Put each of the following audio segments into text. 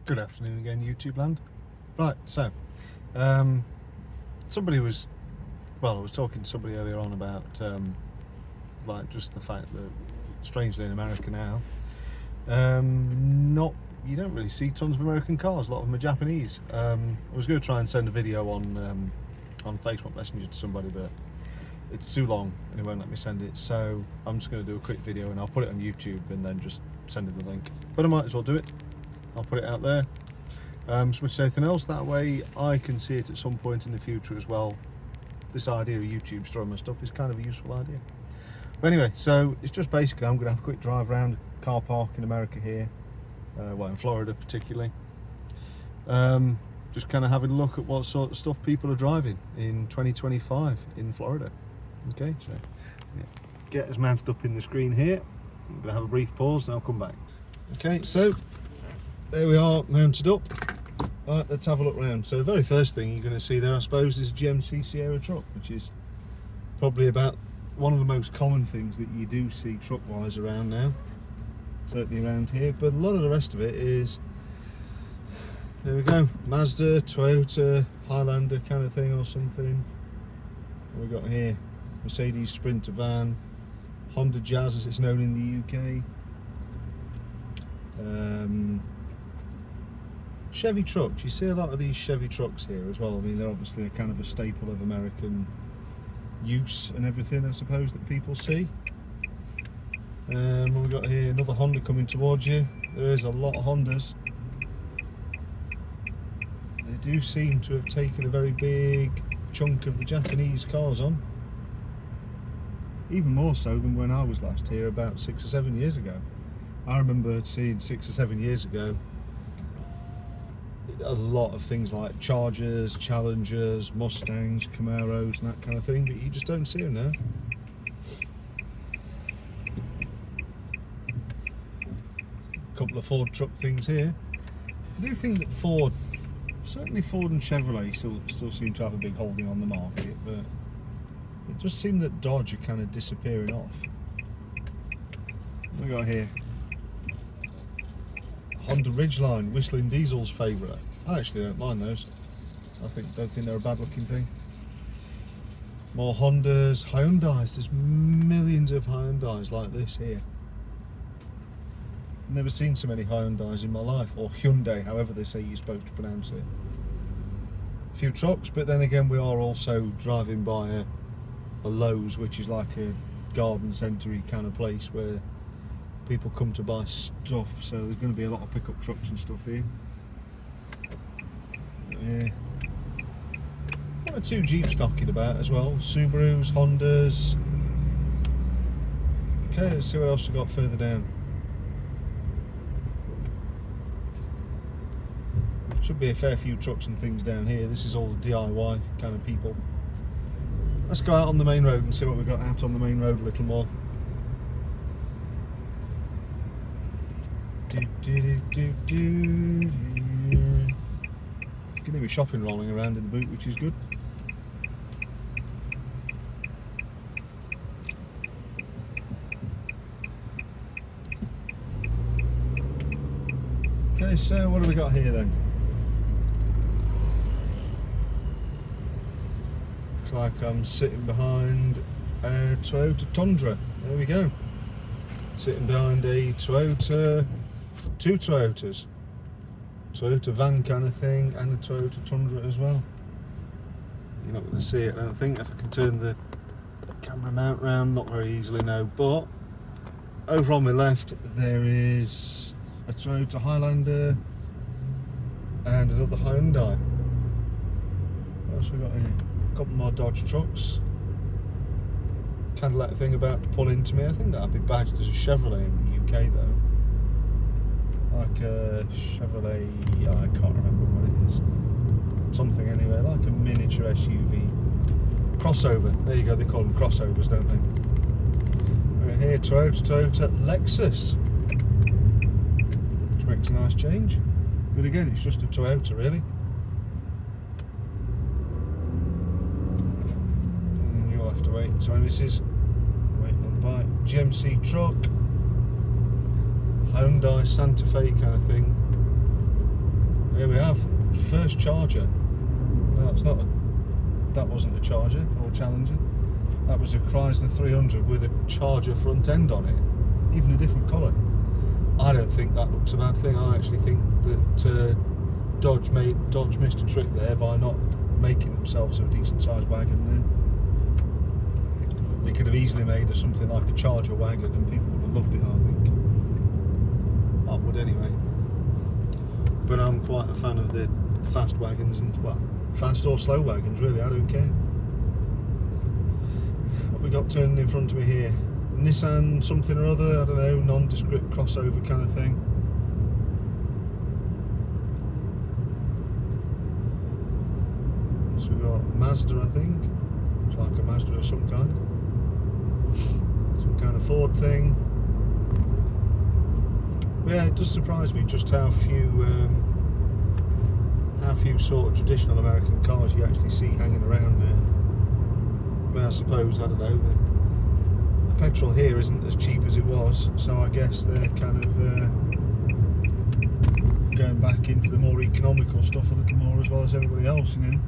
Good afternoon again, YouTube land. Right, so somebody was, I was talking to somebody earlier on about like just the fact that strangely in America now, you don't really see tons of American cars. A lot of them are Japanese. I was going to try and send a video on Facebook Messenger to somebody, but it's too long and it won't let me send it. So I'm just going to do a quick video and I'll put it on YouTube and then just send it the link. But I might as well do it. I'll put it out there. As much as anything else, that way I can see it at some point in the future as well. This idea of YouTube storing my stuff is kind of a useful idea. But anyway, so it's just basically I'm going to have a quick drive around a car park in America here, in Florida particularly. Just kind of having a look at what sort of stuff people are driving in 2025 in Florida. Okay, so yeah, get us mounted up in the screen here. I'm going to have a brief pause and I'll come back. Okay, so there we are, mounted up. Right, let's have a look around. So the very first thing you're going to see there, I suppose, is a GMC Sierra truck, which is probably about one of the most common things that you do see truck-wise around now, certainly around here. But a lot of the rest of it is, there we go, Mazda, Toyota, Highlander kind of thing or something. What we got here? Mercedes Sprinter van, Honda Jazz as it's known in the UK. Chevy trucks, you see a lot of these Chevy trucks here as well. I mean, they're obviously a kind of a staple of American use and everything, I suppose, that people see. What we got here, another Honda coming towards you. There is a lot of Hondas. They do seem to have taken a very big chunk of the Japanese cars on. Even more so than when I was last here about 6 or 7 years ago. I remember seeing 6 or 7 years ago a lot of things like Chargers, Challengers, Mustangs, Camaros and that kind of thing, but you just don't see them now. A couple of Ford truck things here. I do think that Ford, certainly Ford and Chevrolet still seem to have a big holding on the market, but it does seem that Dodge are kind of disappearing off. What we got here? Honda Ridgeline, Whistling Diesel's favourite. I actually don't mind those. Don't think they're a bad looking thing. More Hondas, Hyundais. There's millions of Hyundais like this here. Never seen so many Hyundais in my life, or Hyundai, however they say you're supposed to pronounce it. A few trucks, but then again we are also driving by a Lowe's, which is like a garden centre-y kind of place where people come to buy stuff, so there's going to be a lot of pickup trucks and stuff here. Yeah. One or two Jeeps knocking about as well, Subarus, Hondas. Okay, let's see what else we got further down. Should be a fair few trucks and things down here. This is all the DIY kind of people. Let's go out on the main road and see what we've got out on the main road a little more. Gonna be shopping rolling around in the boot, which is good. Okay, so what have we got here then? Looks like I'm sitting behind a Toyota Tundra. There we go. Sitting behind a Toyota, two Toyotas. Toyota van kind of thing, and a Toyota Tundra as well. You're not going to see it, I don't think, if I can turn the camera mount round, not very easily, no. But over on my left there is a Toyota Highlander and another Hyundai. What else we got here? A couple more Dodge trucks. Cadillac thing about to pull into me. I think that'll be badged as a Chevrolet in the UK though. Like a Chevrolet, I can't remember what it is. Something anyway, like a miniature SUV. Crossover, there you go, they call them crossovers, don't they? Over here, Toyota Lexus. Which makes a nice change. But again, it's just a Toyota really. And you'll have to wait. So this is, waiting on the bike, GMC truck. Hyundai Santa Fe kind of thing. first Charger. No, it's not. That wasn't a Charger or Challenger. That was a Chrysler 300 with a Charger front end on it, even a different colour. I don't think that looks a bad thing. I actually think that Dodge missed a trick there by not making themselves a decent sized wagon there. They could have easily made something like a Charger wagon and people would have loved it, I think. I would anyway. But I'm quite a fan of the fast wagons, and well, fast or slow wagons really, I don't care. What we got turning in front of me here? Nissan something or other, I don't know, nondescript crossover kind of thing. So we've got Mazda, I think. It's like a Mazda of some kind. Some kind of Ford thing. But yeah, it does surprise me just how few sort of traditional American cars you actually see hanging around there. Well, I suppose, I don't know, the petrol here isn't as cheap as it was, so I guess they're kind of going back into the more economical stuff a little more as well as everybody else, you know.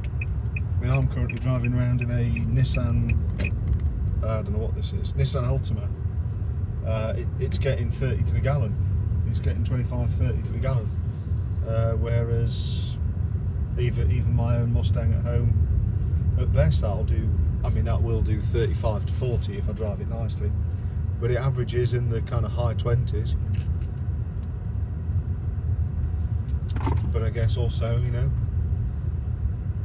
I mean, I'm currently driving around in a Nissan, I don't know what this is, Nissan Altima. It's getting 30 to the gallon. It's getting 25, 30 to the gallon. Whereas even my own Mustang at home, at best that will do 35 to 40 if I drive it nicely. But it averages in the kind of high 20s. But I guess also, you know,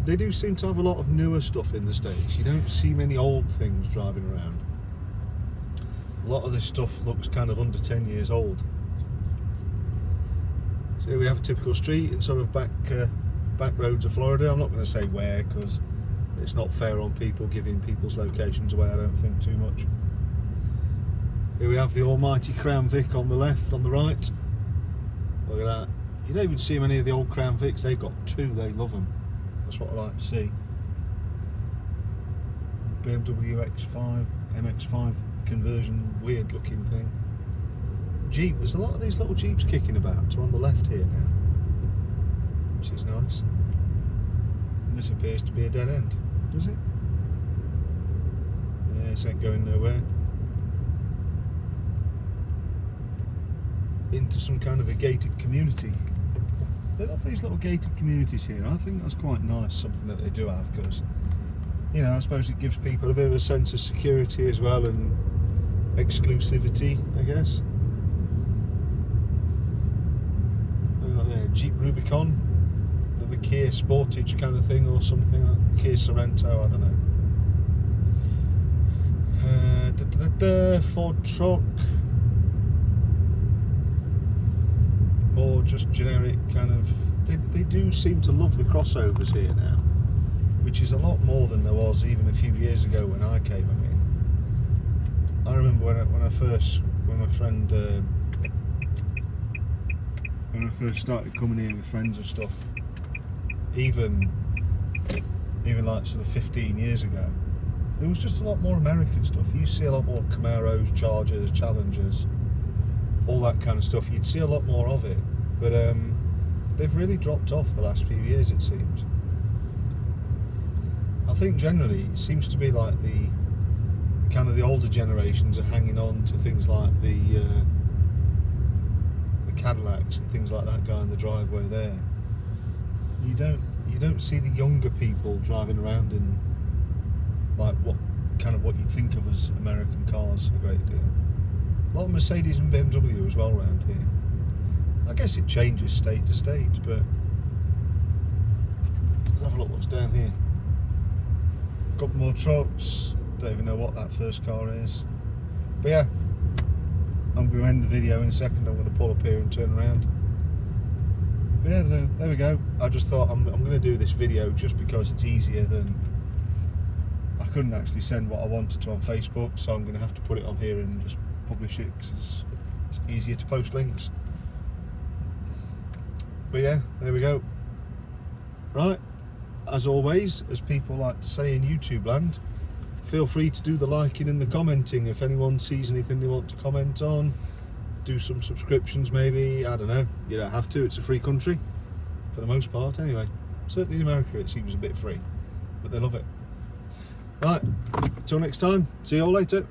they do seem to have a lot of newer stuff in the States. You don't see many old things driving around. A lot of this stuff looks kind of under 10 years old. So here we have a typical street in sort of back roads of Florida. I'm not going to say where, because it's not fair on people giving people's locations away, I don't think, too much. Here we have the almighty Crown Vic on the left, on the right. Look at that. You don't even see many of the old Crown Vics. They've got two, they love them. That's what I like to see. BMW X5, MX5 conversion, weird looking thing. Jeep, there's a lot of these little Jeeps kicking about, so on the left here now, which is nice. And this appears to be a dead end, does it? Yeah, this ain't going nowhere. Into some kind of a gated community. They love these little gated communities here. I think that's quite nice, something that they do have, because, you know, I suppose it gives people a bit of a sense of security as well, and exclusivity, I guess. Jeep Rubicon, the Kia Sportage kind of thing, or something like Kia Sorento, I don't know. Ford truck, more just generic kind of. They do seem to love the crossovers here now, which is a lot more than there was even a few years ago when I came. I mean, I remember when I first started coming here with friends and stuff, even like sort of 15 years ago, there was just a lot more American stuff. You see a lot more Camaros, Chargers, Challengers, all that kind of stuff. You'd see a lot more of it, but they've really dropped off the last few years, it seems. I think generally it seems to be like the kind of the older generations are hanging on to things like the Cadillacs and things like that going the driveway there. You don't see the younger people driving around in like what you'd think of as American cars a great deal. A lot of Mercedes and BMW as well around here. I guess it changes state to state, but let's have a look what's down here. Couple more trucks. Don't even know what that first car is. But yeah, I'm going to end the video in a second. I'm going to pull up here and turn around. But yeah, there we go. I just thought I'm going to do this video just because it's easier than... I couldn't actually send what I wanted to on Facebook, so I'm going to have to put it on here and just publish it because it's easier to post links. But yeah, there we go. Right, as always, as people like to say in YouTube land, feel free to do the liking and the commenting. If anyone sees anything they want to comment on, do some subscriptions maybe, I don't know. You don't have to, it's a free country. for the most part anyway. Certainly in America it seems a bit free, but they love it. Right, till next time, see you all later.